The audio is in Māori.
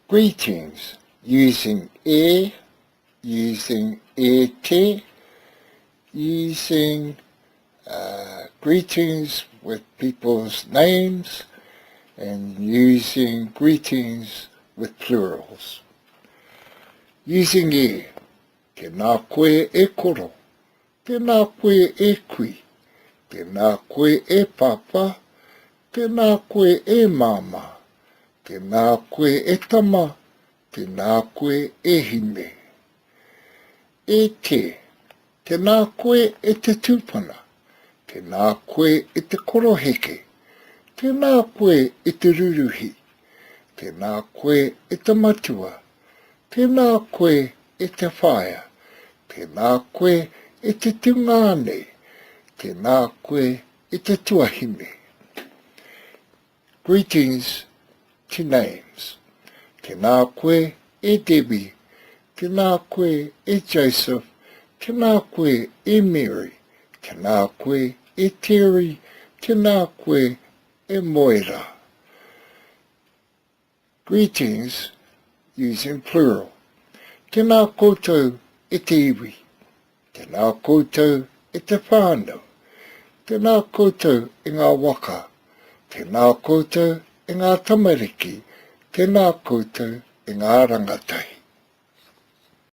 Greetings using using te, using greetings with people's names, and using greetings with plurals. Using tēnā koe e koro, tēnā koe e kui, tēnā koe e papa, tēnā koe e mama, tēnā koe e tama, tēnā koe e hime. E te, tēnā koe e te tūpana, tēnā koe e te koroheke, tēnā koe e te ruruhi, tēnā koe e te matua, tēnā koe e te whaia, tēnā koe e te tungane, tēnā koe e te tuahime. Greetings to names. Tēnā koe e Debbie, tēnā koe e Joseph, tēnā koe e Mary, tēnā koe e Terry, tēnā koe e Moira. Greetings using plural. Tēnā koutou e te iwi, tēnā koutou e te whānau, tēnā koutou e ngā waka, tēnā koutou e ngā tamariki, tēnā koutou e ngā rangatahi.